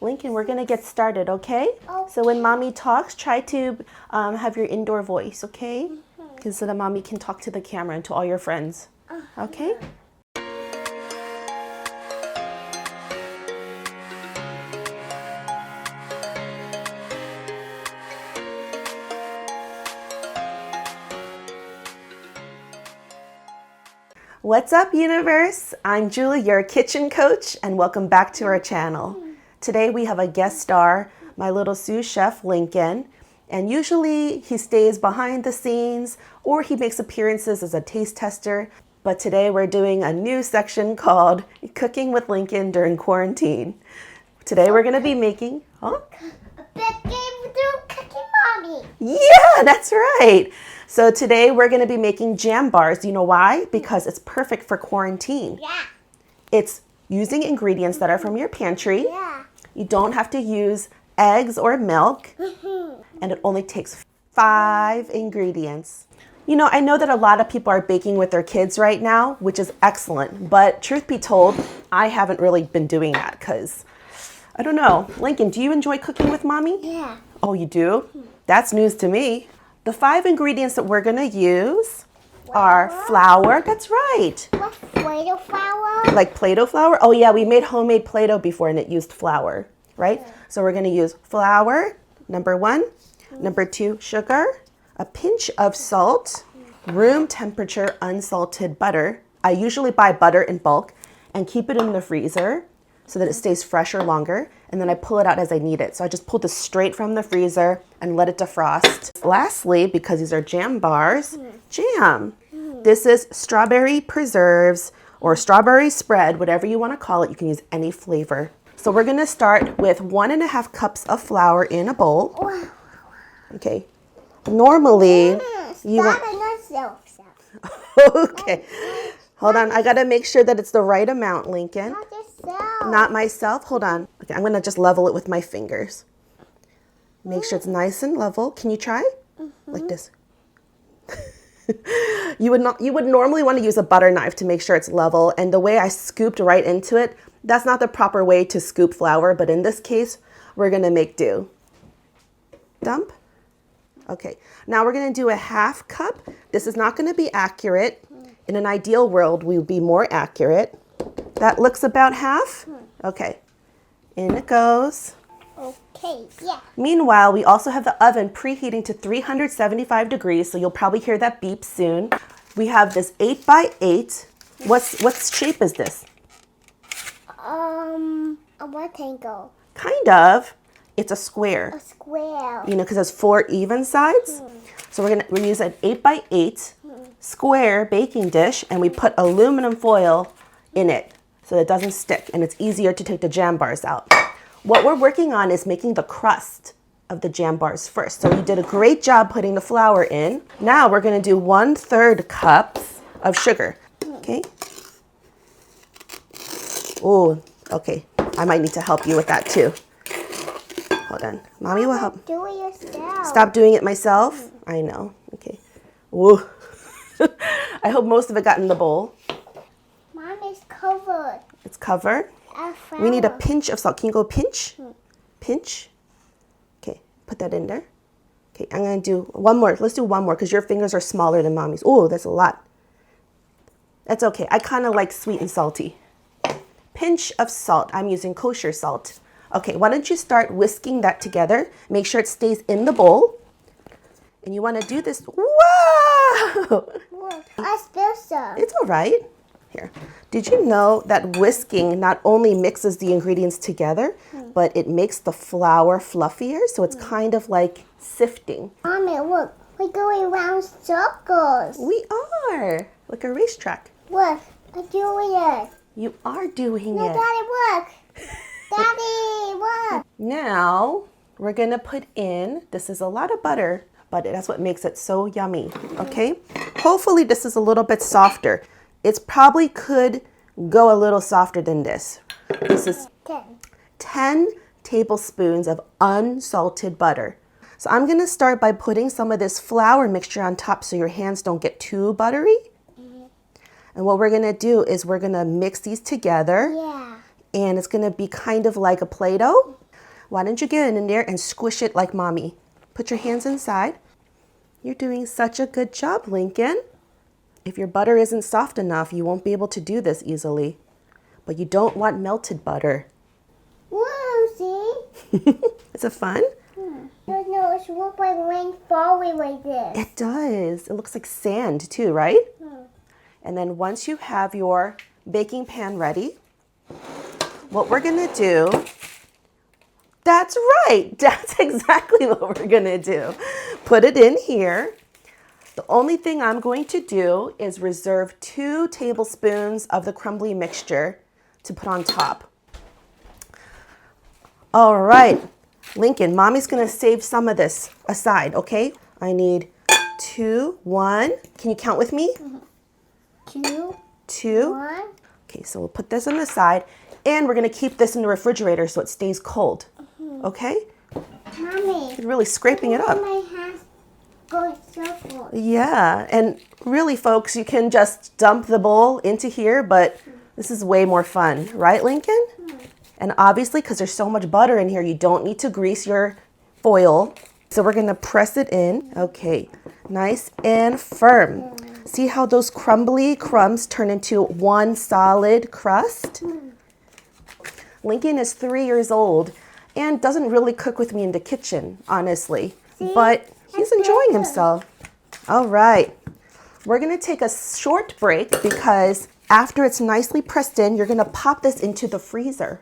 Lincoln, we're gonna get started, okay? Okay. So when mommy talks, try to have your indoor voice, okay? Because so that mommy can talk to the camera and to all your friends, okay? What's up, universe? I'm Julie, your kitchen coach, and welcome back to our channel. Today we have a guest star, my little sous chef, Lincoln, and usually he stays behind the scenes or he makes appearances as a taste tester, but today we're doing a new section called Cooking with Lincoln During Quarantine. Today we're gonna be making, Cooking Mommy. Yeah, that's right. So today we're going to be making jam bars. You know why? Because it's perfect for quarantine. Yeah. It's using ingredients that are from your pantry. Yeah. You don't have to use eggs or milk. And it only takes 5 ingredients. You know, I know that a lot of people are baking with their kids right now, which is excellent. But truth be told, I haven't really been doing that because, I don't know. Lincoln, do you enjoy cooking with mommy? Yeah. Oh, you do? That's news to me. The 5 ingredients that we're gonna use are flour. That's right. What's Play-Doh flour? Like Play-Doh flour? Oh yeah, we made homemade Play-Doh before and it used flour, right? So we're gonna use flour, number 1. Number 2, sugar, a pinch of salt, room temperature unsalted butter. I usually buy butter in bulk and keep it in the freezer so that it stays fresher longer. And then I pull it out as I need it. So I just pull this straight from the freezer and let it defrost. Lastly, because these are jam bars, jam. This is strawberry preserves or strawberry spread, whatever you want to call it. You can use any flavor. So we're gonna start with 1.5 cups of flour in a bowl. Okay. Normally, you want... Okay. Hold on, I gotta make sure that it's the right amount, Lincoln. Not myself. Hold on. Okay, I'm going to just level it with my fingers. Make sure it's nice and level. Can you try? Like this. You would normally want to use a butter knife to make sure it's level. And the way I scooped right into it, that's not the proper way to scoop flour. But in this case, we're going to make do. Dump. Okay. Now we're going to do a 1/2 cup. This is not going to be accurate. In an ideal world, we would be more accurate. That looks about half. Okay, in it goes. Okay, yeah. Meanwhile, we also have the oven preheating to 375 degrees, so you'll probably hear that beep soon. We have this 8x8. What shape is this? A rectangle. Kind of. It's a square. A square. You know, because there's 4 even sides. So we're use an 8x8 square baking dish, and we put aluminum foil in it so it doesn't stick and it's easier to take the jam bars out. What we're working on is making the crust of the jam bars first. So you did a great job putting the flour in. Now we're going to do 1/3 cups of sugar. Okay. Oh, okay. I might need to help you with that too. Hold on. Mommy will help. Do it yourself. Stop doing it myself? I know. Okay. Ooh. I hope most of it got in the bowl. Mom is covered. It's covered. We need a pinch of salt. Can you go pinch? Pinch. Okay, put that in there. Okay, I'm going to do one more. Let's do one more because your fingers are smaller than mommy's. Oh, that's a lot. That's okay. I kind of like sweet and salty. Pinch of salt. I'm using kosher salt. Okay, why don't you start whisking that together. Make sure it stays in the bowl. And you want to do this. Whoa! I spilled some. It's all right. Here. Did you know that whisking not only mixes the ingredients together, but it makes the flour fluffier? So it's kind of like sifting. Mommy, look. We're going around circles. We are. Like a racetrack. Look. I'm doing it. You are doing No, it. Daddy, look. Daddy, look. Now, we're going to put in, this is a lot of butter, but that's what makes it so yummy, okay? Hopefully this is a little bit softer. It probably could go a little softer than this. This is 10 tablespoons of unsalted butter. So I'm gonna start by putting some of this flour mixture on top so your hands don't get too buttery. And what we're gonna do is we're gonna mix these together. Yeah. And it's gonna be kind of like a Play-Doh. Why don't you get in there and squish it like mommy? Put your hands inside. You're doing such a good job, Lincoln. If your butter isn't soft enough, you won't be able to do this easily. But you don't want melted butter. Whoa, see? Is it fun? No, it looks like rain falling like this. It does. It looks like sand too, right? And then once you have your baking pan ready, what we're gonna do, that's right, that's exactly what we're gonna do. Put it in here. The only thing I'm going to do is reserve 2 tablespoons of the crumbly mixture to put on top. All right, Lincoln, mommy's gonna save some of this aside, okay? I need 2, 1. Can you count with me? 2. 1. Okay, so we'll put this on the side, and we're gonna keep this in the refrigerator so it stays cold. Okay? Mommy. You're really scraping it up. My hands go circles. Yeah, and really, folks, you can just dump the bowl into here, but this is way more fun, right, Lincoln? And obviously, because there's so much butter in here, you don't need to grease your foil. So we're gonna press it in. Okay, nice and firm. See how those crumbly crumbs turn into one solid crust? Lincoln is 3 years old and doesn't really cook with me in the kitchen, honestly. But he's enjoying himself. All right, we're gonna take a short break because after it's nicely pressed in, you're gonna pop this into the freezer.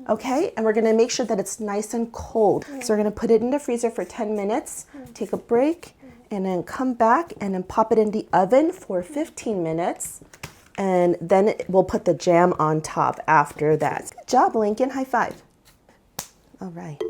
Okay, and we're gonna make sure that it's nice and cold. So we're gonna put it in the freezer for 10 minutes, take a break, and then come back and then pop it in the oven for 15 minutes. And then we'll put the jam on top after that. Good job, Lincoln, high five. All right.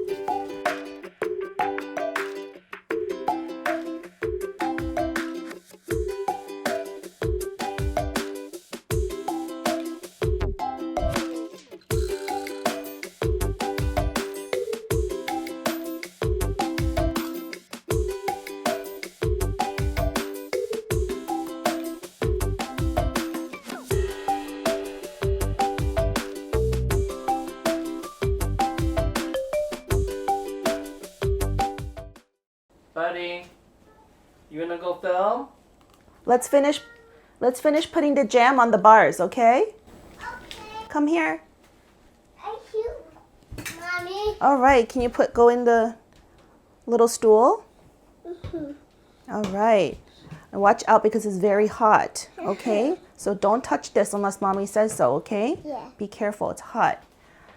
Buddy, you wanna go film? Let's finish putting the jam on the bars, okay? Okay. Come here. I shoot. Mommy. All right, can you go in the little stool? All right. And watch out because it's very hot, okay? So don't touch this unless mommy says so, okay? Yeah. Be careful, it's hot.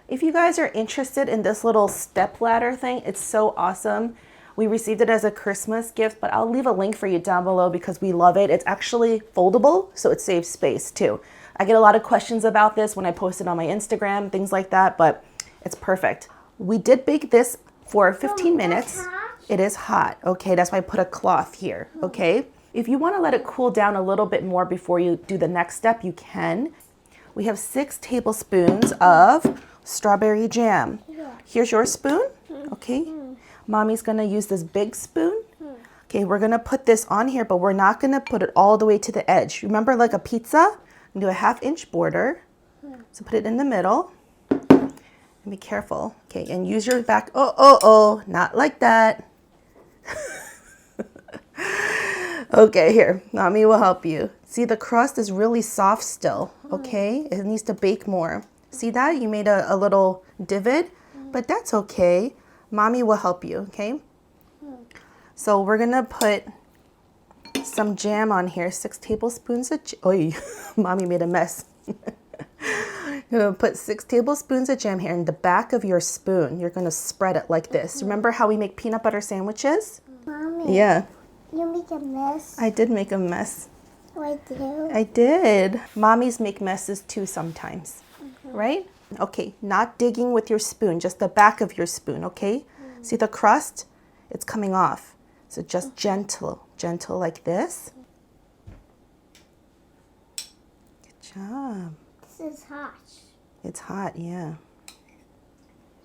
If you guys are interested in this little step ladder thing, it's so awesome. We received it as a Christmas gift, but I'll leave a link for you down below because we love it. It's actually foldable, so it saves space too. I get a lot of questions about this when I post it on my Instagram, things like that, but it's perfect. We did bake this for 15 minutes. It is hot, okay? That's why I put a cloth here, okay? If you want to let it cool down a little bit more before you do the next step, you can. We have 6 tablespoons of strawberry jam. Here's your spoon, okay? Mommy's gonna use this big spoon. Okay, we're gonna put this on here, but we're not gonna put it all the way to the edge. Remember, like a pizza, you do a 1/2-inch border. So put it in the middle. And be careful. Okay, and use your back. Oh, not like that. Okay, here, mommy will help you. See, the crust is really soft still, okay? It needs to bake more. See that? You made a little divot, but that's okay. Mommy will help you, okay? So we're gonna put some jam on here, 6 tablespoons of jam. Oh, mommy made a mess. You're gonna put 6 tablespoons of jam here in the back of your spoon. You're gonna spread it like this. Remember how we make peanut butter sandwiches? Mommy. Yeah. You make a mess. I did make a mess. Oh, I do. I did. Mommies make messes too sometimes, right? Okay, not digging with your spoon, just the back of your spoon, okay? See the crust? It's coming off. So just gentle like this. Good job. This is hot. It's hot, yeah.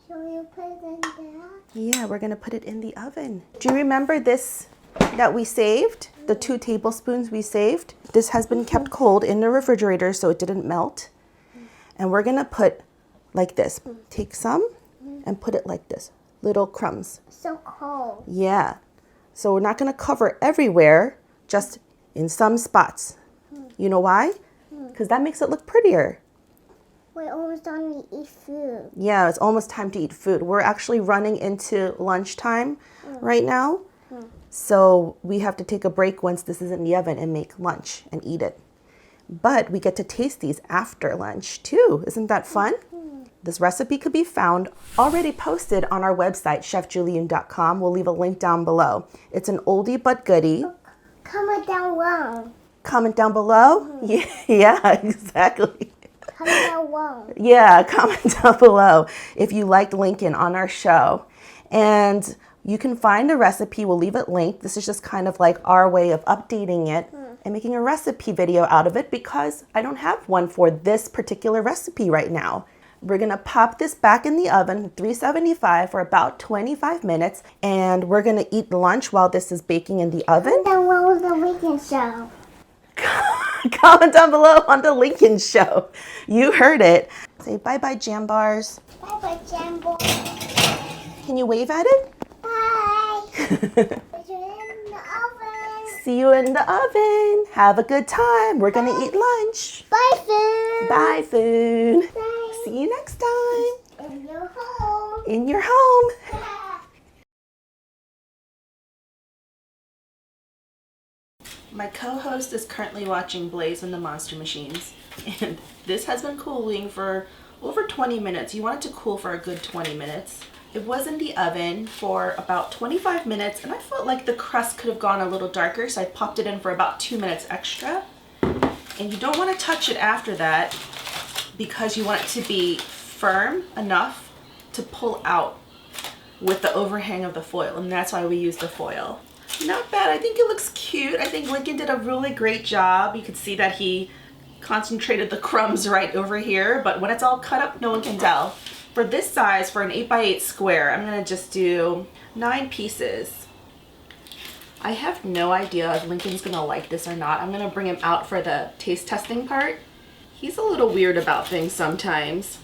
Shall we put it in there? Yeah, we're gonna put it in the oven. Do you remember this that we saved? The 2 tablespoons we saved? This has been kept cold in the refrigerator so it didn't melt. And we're gonna put like this. Take some and put it like this, little crumbs. So cold. Yeah. So we're not going to cover everywhere, just in some spots. You know why? Because that makes it look prettier. We're almost done to eat food. Yeah, it's almost time to eat food. We're actually running into lunchtime right now. So we have to take a break once this is in the oven and make lunch and eat it. But we get to taste these after lunch too. Isn't that fun? This recipe could be found already posted on our website, chefjulieyoon.com. We'll leave a link down below. It's an oldie but goodie. Comment down below. Comment down below? Yeah, exactly. Comment down below. Yeah, comment down below if you liked Lincoln on our show. And you can find the recipe. We'll leave it linked. This is just kind of like our way of updating it and making a recipe video out of it because I don't have one for this particular recipe right now. We're gonna pop this back in the oven, 375 for about 25 minutes, and we're gonna eat lunch while this is baking in the oven. Then what was the weekend show? Comment down below on the Lincoln Show. You heard it. Say bye-bye, jam bars. Bye-bye, Jambo. Can you wave at it? Bye. Put you in the oven. See you in the oven. Have a good time. We're gonna eat lunch. Bye, food. Bye, food. Bye. See you next time. In your home. In your home. My co-host is currently watching Blaze and the Monster Machines, and this has been cooling for over 20 minutes. You want it to cool for a good 20 minutes. It was in the oven for about 25 minutes, and I felt like the crust could have gone a little darker, so I popped it in for about 2 minutes extra. And you don't want to touch it after that because you want it to be firm enough to pull out with the overhang of the foil, and that's why we use the foil. Not bad. I think it looks cute. I think Lincoln did a really great job. You could see that he concentrated the crumbs right over here, but when it's all cut up, no one can tell. For this size, for an 8x8 square, I'm gonna just do 9 pieces. I have no idea if Lincoln's gonna like this or not. I'm gonna bring him out for the taste testing part. He's a little weird about things sometimes.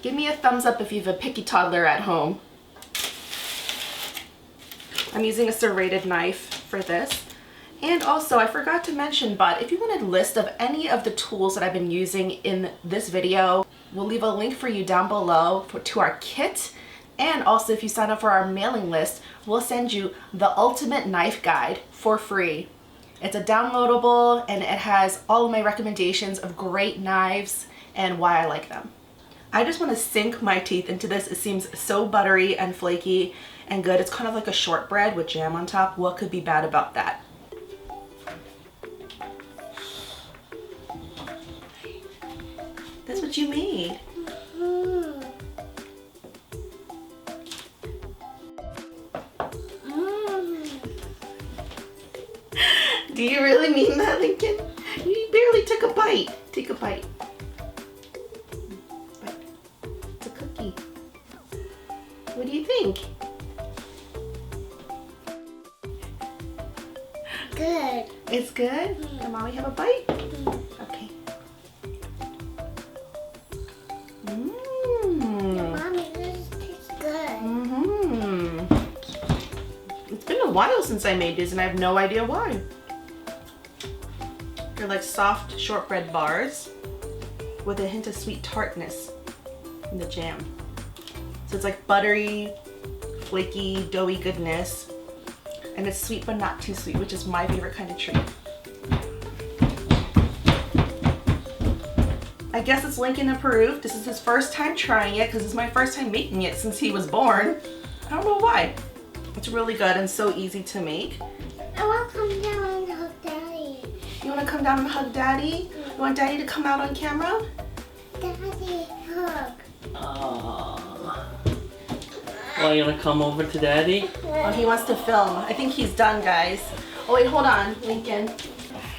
Give me a thumbs up if you have a picky toddler at home. I'm using a serrated knife for this. And also, I forgot to mention, but if you want a list of any of the tools that I've been using in this video, we'll leave a link for you down below to our kit. And also, if you sign up for our mailing list, we'll send you the Ultimate Knife Guide for free. It's a downloadable, and it has all of my recommendations of great knives and why I like them. I just want to sink my teeth into this. It seems so buttery and flaky and good. It's kind of like a shortbread with jam on top. What could be bad about that? That's what you made. Do you really mean that, Lincoln? You barely took a bite. Take a bite. It's a cookie. What do you think? Good. It's good? Can Mommy have a bite? Okay. Mommy, this tastes good. It's been a while since I made these and I have no idea why. They're like soft shortbread bars with a hint of sweet tartness in the jam. So it's like buttery, flaky, doughy goodness. And it's sweet but not too sweet, which is my favorite kind of treat. I guess it's Lincoln approved. This is his first time trying it because it's my first time making it since he was born. I don't know why. It's really good and so easy to make. I want to come down and hug Daddy. You want to come down and hug Daddy? You want Daddy to come out on camera? Daddy, hug. Well, you wanna come over to Daddy? Oh, he wants to film. I think he's done, guys. Oh wait, hold on, Lincoln.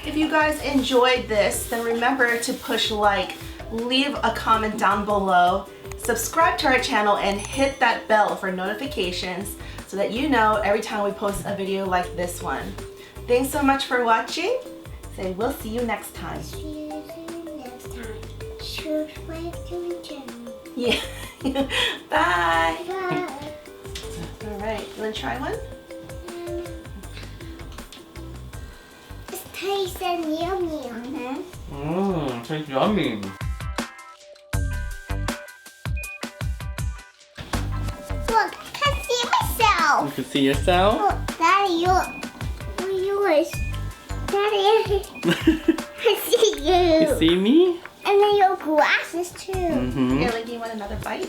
If you guys enjoyed this, then remember to push like, leave a comment down below, subscribe to our channel, and hit that bell for notifications so that you know every time we post a video like this one. Thanks so much for watching. Say we'll see you next time. See you next time. Subscribe to my channel. Yeah. Bye. Bye. All right, you want to try one? It tastes yummy. Tastes yummy. Look, I can see myself. You can see yourself? Look, Daddy, yours. Daddy, I see you. You see me? And then your glasses too. Mm-hmm. Here, Lindy, you want another bite?